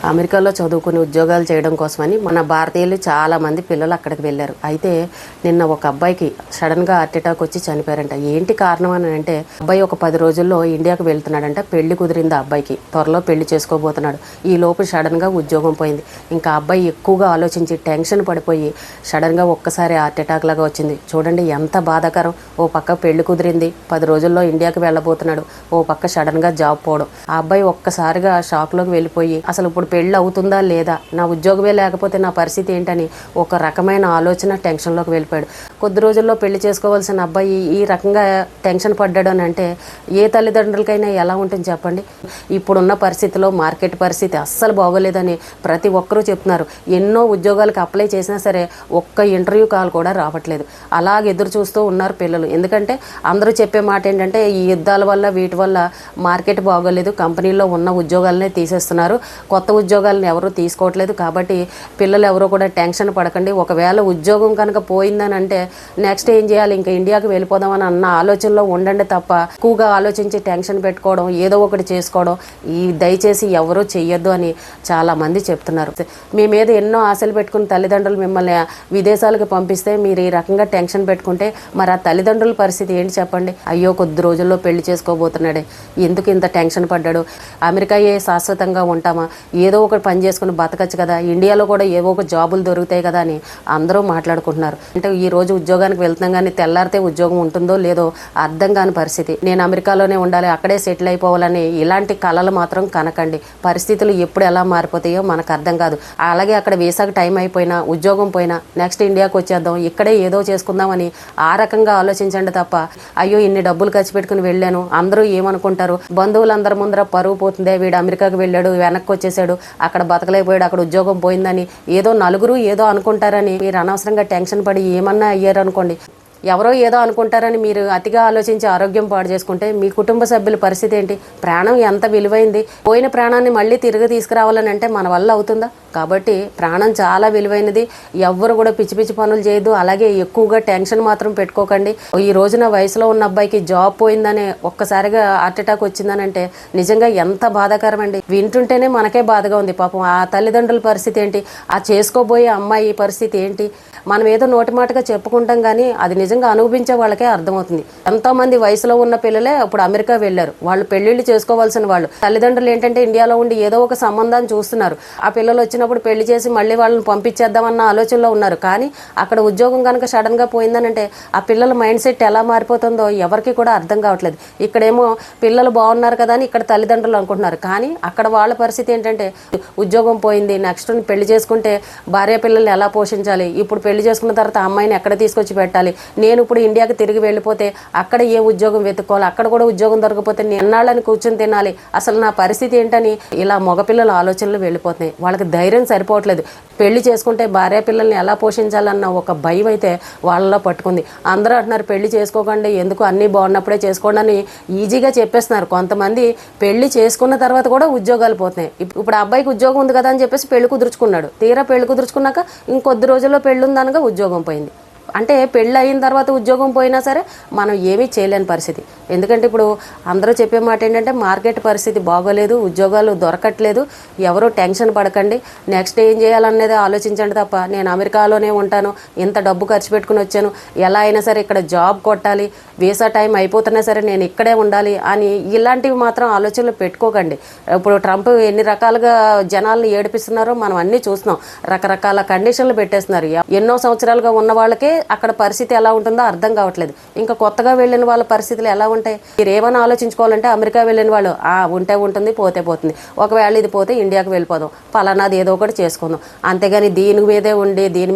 అమెరికాలో చదువుకుని ఉద్యోగాలు చేయడం కోసమని మన భారతీయులు చాలామంది పిల్లలు అక్కడికి వెళ్ళారు. అయితే నిన్న ఒక అబ్బాయికి సడన్గా హార్ట్ అటాక్ వచ్చి చనిపోయారంట. ఏంటి కారణం అని అంటే అబ్బాయి ఒక 10 రోజుల్లో ఇండియాకు వెళ్తున్నాడంట. పెళ్లి కుదిరింది ఆ అబ్బాయికి, త్వరలో పెళ్లి చేసుకోబోతున్నాడు. ఈ లోపు సడన్గా ఉద్యోగం పోయింది. ఇంకా అబ్బాయి ఎక్కువగా ఆలోచించి టెన్షన్ పడిపోయి సడన్గా ఒక్కసారి హార్ట్ అటాక్ లాగా వచ్చింది. చూడండి ఎంత బాధాకరం. ఓ పక్క పెళ్లి కుదిరింది, 10 రోజుల్లో ఇండియాకి వెళ్ళబోతున్నాడు, ఓ పక్క సడన్గా జాబ్ పోవడం. ఆ అబ్బాయి ఒక్కసారిగా షాక్లోకి వెళ్ళిపోయి అసలు ఇప్పుడు పెళ్ళి అవుతుందా లేదా, నా ఉద్యోగమే లేకపోతే నా పరిస్థితి ఏంటని ఒక రకమైన ఆలోచన టెన్షన్లోకి వెళ్ళిపోయాడు. కొద్ది రోజుల్లో పెళ్లి చేసుకోవాల్సిన అబ్బాయి ఈ రకంగా టెన్షన్ పడ్డాడు అని అంటే ఏ తల్లిదండ్రులకైనా ఎలా ఉంటుంది చెప్పండి. ఇప్పుడున్న పరిస్థితిలో మార్కెట్ పరిస్థితి అస్సలు బాగోలేదని ప్రతి ఒక్కరూ చెప్తున్నారు. ఎన్నో ఉద్యోగాలకు అప్లై చేసినా సరే ఒక్క ఇంటర్వ్యూ కాల్ కూడా రావట్లేదు. అలాగే ఎదురు చూస్తూ ఉన్నారు పిల్లలు. ఎందుకంటే అందరూ చెప్పే మాట ఏంటంటే ఈ యుద్ధాల వల్ల వీటి వల్ల మార్కెట్ బాగోలేదు, కంపెనీల్లో ఉన్న ఉద్యోగాలనే తీసేస్తున్నారు, కొత్త ఉద్యోగాలను ఎవరు తీసుకోవట్లేదు. కాబట్టి పిల్లలు ఎవరో కూడా టెన్షన్ పడకండి. ఒకవేళ ఉద్యోగం కనుక పోయిందని అంటే నెక్స్ట్ ఏం చేయాలి, ఇంకా ఇండియాకి వెళ్ళిపోదామని అన్న ఆలోచనలో ఉండండి తప్ప ఎక్కువగా ఆలోచించి టెన్షన్ పెట్టుకోవడం, ఏదో ఒకటి చేసుకోవడం ఈ దయచేసి ఎవరూ చెయ్యొద్దు అని చాలామంది చెప్తున్నారు. మీ మీద ఎన్నో ఆశలు పెట్టుకుని తల్లిదండ్రులు మిమ్మల్ని విదేశాలకు పంపిస్తే మీరు ఈ రకంగా టెన్షన్ పెట్టుకుంటే మరి ఆ తల్లిదండ్రుల పరిస్థితి ఏంటి చెప్పండి. అయ్యో కొద్ది రోజుల్లో పెళ్లి చేసుకోబోతున్నాడే, ఎందుకు ఇంత టెన్షన్ పడ్డాడు, అమెరికా శాశ్వతంగా ఉంటామా, ఏదో ఒకటి పని చేసుకుని బతకచ్చు కదా, ఇండియాలో కూడా ఏవో ఒక జాబులు దొరుకుతాయి కదా అని అందరూ మాట్లాడుకుంటున్నారు. అంటే ఈ రోజు ఉద్యోగానికి వెళ్తున్నాం కానీ తెల్లారితే ఉద్యోగం ఉంటుందో లేదో అర్థం కాని పరిస్థితి. నేను అమెరికాలోనే ఉండాలి, అక్కడే సెటిల్ అయిపోవాలని ఇలాంటి కళలు మాత్రం కనకండి. పరిస్థితులు ఎప్పుడు ఎలా మారిపోతాయో మనకు అర్థం కాదు. అలాగే అక్కడ వీసాకు టైం అయిపోయినా ఉద్యోగం పోయినా నెక్స్ట్ ఇండియాకి వచ్చేద్దాం, ఇక్కడే ఏదో చేసుకుందామని ఆ రకంగా ఆలోచించండి తప్ప అయ్యో ఇన్ని డబ్బులు ఖర్చు పెట్టుకుని వెళ్ళాను, అందరూ ఏమనుకుంటారు, బంధువులందరి ముందర పరువు పోతుందే, వీడు అమెరికాకి వెళ్ళాడు వెనక్కి వచ్చేసాడు, అక్కడ బతకలేకపోయాడు, అక్కడ ఉద్యోగం పోయిందని ఏదో నలుగురు ఏదో అనుకుంటారని మీరు అనవసరంగా టెన్షన్ పడి ఏమన్నా అయ్యారనుకోండి, ఎవరో ఏదో అనుకుంటారని మీరు అతిగా ఆలోచించి ఆరోగ్యం పాడు చేసుకుంటే మీ కుటుంబ సభ్యుల పరిస్థితి ఏంటి. ప్రాణం ఎంత విలువైంది, పోయిన ప్రాణాన్ని మళ్ళీ తిరిగి తీసుకురావాలని అంటే మన వల్ల అవుతుందా? కాబట్టి ప్రాణం చాలా విలువైనది. ఎవ్వరు కూడా పిచ్చి పిచ్చి పనులు చేయొద్దు. అలాగే ఎక్కువగా టెన్షన్ మాత్రం పెట్టుకోకండి. ఈ రోజున వయసులో ఉన్న అబ్బాయికి జాబ్ పోయిందని ఒక్కసారిగా హార్ట్ అటాక్ వచ్చిందని అంటే నిజంగా ఎంత బాధాకరం అండి. వింటుంటేనే మనకే బాధగా ఉంది. పాపం ఆ తల్లిదండ్రుల పరిస్థితి ఏంటి, ఆ చేసుకోబోయే అమ్మాయి పరిస్థితి ఏంటి. మనం ఏదో నోటి మాటగా చెప్పుకుంటాం కానీ అది నిజంగా అనుభవించే వాళ్ళకే అర్థమవుతుంది. ఎంతోమంది వయసులో ఉన్న పిల్లలే ఇప్పుడు అమెరికా వెళ్ళారు. వాళ్ళు పెళ్లిళ్ళు చేసుకోవాల్సిన వాళ్ళు. తల్లిదండ్రులు ఏంటంటే ఇండియాలో ఉండి ఏదో ఒక సంబంధాన్ని చూస్తున్నారు. ఆ పిల్లలు వచ్చినప్పుడు పెళ్లి చేసి మళ్ళీ వాళ్ళని పంపించేద్దామన్న ఆలోచనలో ఉన్నారు. కానీ అక్కడ ఉద్యోగం కనుక సడన్గా పోయిందనంటే ఆ పిల్లల మైండ్ సెట్ ఎలా మారిపోతుందో ఎవరికి కూడా అర్థం కావట్లేదు. ఇక్కడేమో పిల్లలు బాగున్నారు కదా అని ఇక్కడ తల్లిదండ్రులు అనుకుంటున్నారు. కానీ అక్కడ వాళ్ళ పరిస్థితి ఏంటంటే ఉద్యోగం పోయింది, నెక్స్ట్ పెళ్లి చేసుకుంటే భార్య పిల్లల్ని ఎలా పోషించాలి, ఇప్పుడు పెళ్లి చేసుకున్న తర్వాత అమ్మాయిని ఎక్కడ తీసుకొచ్చి పెట్టాలి, నేను ఇప్పుడు ఇండియాకి తిరిగి వెళ్ళిపోతే అక్కడ ఏ ఉద్యోగం వెతుక్కోవాలి, అక్కడ కూడా ఉద్యోగం దొరకపోతే నేను ఎన్నాళ్ళని కూర్చొని తినాలి, అసలు నా పరిస్థితి ఏంటని ఇలా మగపిల్లల ఆలోచనలు వెళ్ళిపోతున్నాయి. వాళ్ళకి ధైర్యం సరిపోవట్లేదు. పెళ్లి చేసుకుంటే భార్య పిల్లల్ని ఎలా పోషించాలన్న ఒక భయం అయితే వాళ్ళలో పట్టుకుంది. అందరూ అంటున్నారు పెళ్లి చేసుకోకండి, ఎందుకు అన్నీ బాగున్నప్పుడే చేసుకోండి అని ఈజీగా చెప్పేస్తున్నారు. కొంతమంది పెళ్లి చేసుకున్న తర్వాత కూడా ఉద్యోగాలు పోతున్నాయి. ఇప్పుడు అబ్బాయికి ఉద్యోగం ఉంది కదా అని చెప్పేసి పెళ్లి కుదుర్చుకున్నాడు. తీరా పెళ్లి కుదుర్చుకున్నాక ఇంకొద్ది రోజుల్లో పెళ్లి ఉందనగా ఉద్యోగం పోయింది. అంటే పెళ్ళి అయిన తర్వాత ఉద్యోగం పోయినా సరే మనం ఏమీ చేయలేని పరిస్థితి. ఎందుకంటే ఇప్పుడు అందరూ చెప్పే మాట ఏంటంటే మార్కెట్ పరిస్థితి బాగోలేదు, ఉద్యోగాలు దొరకట్లేదు, ఎవరూ టెన్షన్ పడకండి, నెక్స్ట్ ఏం చేయాలనేది ఆలోచించండి తప్ప నేను అమెరికాలోనే ఉంటాను, ఇంత డబ్బు ఖర్చు పెట్టుకుని వచ్చాను, ఎలా అయినా సరే ఇక్కడ జాబ్ కొట్టాలి, వీసా టైం అయిపోతున్నా సరే నేను ఇక్కడే ఉండాలి అని ఇలాంటివి మాత్రం ఆలోచనలు పెట్టుకోకండి. ఇప్పుడు ట్రంప్ ఎన్ని రకాలుగా జనాలను ఏడిపిస్తున్నారో మనం అన్నీ చూస్తున్నాం. రకరకాల కండిషన్లు పెట్టేస్తున్నారు. ఎన్నో సంవత్సరాలుగా ఉన్న వాళ్ళకే అక్కడ పరిస్థితి ఎలా ఉంటుందో అర్థం కావట్లేదు. ఇంకా కొత్తగా వెళ్ళిన వాళ్ళ పరిస్థితులు ఎలా ఉంటాయి? మీరు ఏమైనా ఆలోచించుకోవాలంటే అమెరికా వెళ్ళిన వాళ్ళు ఉంటే ఉంటుంది, పోతే పోతుంది, ఒకవేళ ఇది పోతే ఇండియాకి వెళ్ళిపోదాం, పలానాది ఏదో ఒకటి చేసుకుందాం, అంతేగాని దీని మీదే ఉండి దీని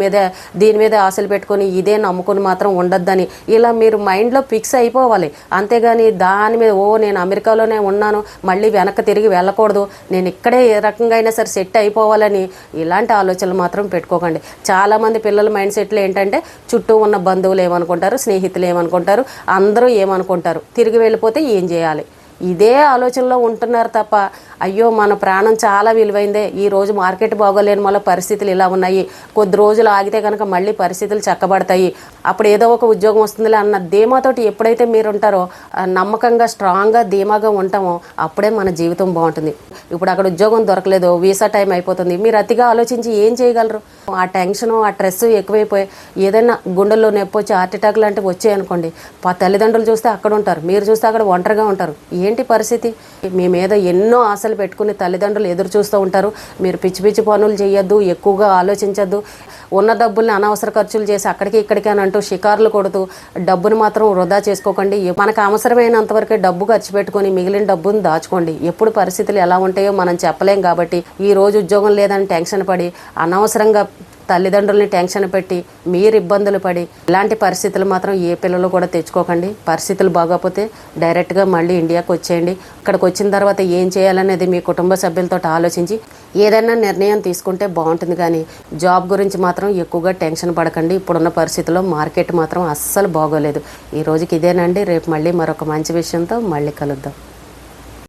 మీదే ఆశలు పెట్టుకొని ఇదే నమ్ముకుని మాత్రం ఉండొద్దని ఇలా మీరు మైండ్లో ఫిక్స్ అయిపోవాలి. అంతేగాని దాని మీద నేను అమెరికాలోనే ఉన్నాను, మళ్ళీ వెనక్కి తిరిగి వెళ్ళకూడదు, నేను ఇక్కడే ఏ రకంగా అయినా సరే సెట్ అయిపోవాలని ఇలాంటి ఆలోచనలు మాత్రం పెట్టుకోకండి. చాలామంది పిల్లల మైండ్ సెట్లు ఏంటంటే చుట్టూ ఉన్న బంధువులు ఏమనుకుంటారు, స్నేహితులు ఏమనుకుంటారు, అందరూ ఏమనుకుంటారు, తిరిగి వెళ్ళిపోతే ఏం చేయాలి, ఇదే ఆలోచనలో ఉంటున్నారు తప్ప అయ్యో మన ప్రాణం చాలా విలువైందే, ఈ రోజు మార్కెట్ బాగోలేని వల్ల పరిస్థితులు ఇలా ఉన్నాయి, కొద్ది రోజులు ఆగితే కనుక మళ్ళీ పరిస్థితులు చక్కబడతాయి, అప్పుడు ఏదో ఒక ఉద్యోగం వస్తుందిలే అన్న ధీమాతోటి ఎప్పుడైతే మీరు ఉంటారో, నమ్మకంగా స్ట్రాంగ్గా ధీమాగా ఉంటామో అప్పుడే మన జీవితం బాగుంటుంది. ఇప్పుడు అక్కడ ఉద్యోగం దొరకలేదు, వీసా టైం అయిపోతుంది, మీరు అతిగా ఆలోచించి ఏం చేయగలరు? ఆ టెన్షను ఆ స్ట్రెస్ ఎక్కువైపోయి ఏదైనా గుండెల్లో నొప్పి వచ్చి హార్ట్ అటాక్ లాంటివి వచ్చాయనుకోండి, తల్లిదండ్రులు చూస్తే అక్కడ ఉంటారు, మీరు చూస్తే అక్కడ ఒంటరిగా ఉంటారు. ఏంటి పరిస్థితి? మీ మీద ఎన్నో ఆశలు పెట్టుకుని తల్లిదండ్రులు ఎదురు చూస్తూ ఉంటారు. మీరు పిచ్చి పిచ్చి పనులు చేయొద్దు, ఎక్కువగా ఆలోచించద్దు. ఉన్న డబ్బుల్ని అనవసర ఖర్చులు చేసి అక్కడికి ఇక్కడికి అని అంటూ షికార్లు కొడుతూ డబ్బును మాత్రం వృధా చేసుకోకండి. మనకు అవసరమైనంతవరకే డబ్బు ఖర్చు పెట్టుకొని మిగిలిన డబ్బును దాచుకోండి. ఎప్పుడు పరిస్థితులు ఎలా ఉంటాయో మనం చెప్పలేం కాబట్టి ఈ రోజు ఉద్యోగం లేదని టెన్షన్ పడి అనవసరంగా తల్లిదండ్రుల్ని టెన్షన్ పెట్టి మీరు ఇబ్బందులు పడి ఇలాంటి పరిస్థితులు మాత్రం ఏ పిల్లలు కూడా తెచ్చుకోకండి. పరిస్థితులు బాగోకపోతే డైరెక్ట్గా మళ్ళీ ఇండియాకి వచ్చేయండి. ఇక్కడికి వచ్చిన తర్వాత ఏం చేయాలనేది మీ కుటుంబ సభ్యులతో ఆలోచించి ఏదైనా నిర్ణయం తీసుకుంటే బాగుంటుంది. కానీ జాబ్ గురించి మాత్రం ఎక్కువగా టెన్షన్ పడకండి. ఇప్పుడున్న పరిస్థితుల్లో మార్కెట్ మాత్రం అస్సలు బాగోలేదు. ఈ రోజుకి ఇదేనండి. రేపు మళ్ళీ మరొక మంచి విషయంతో మళ్ళీ కలుద్దాం.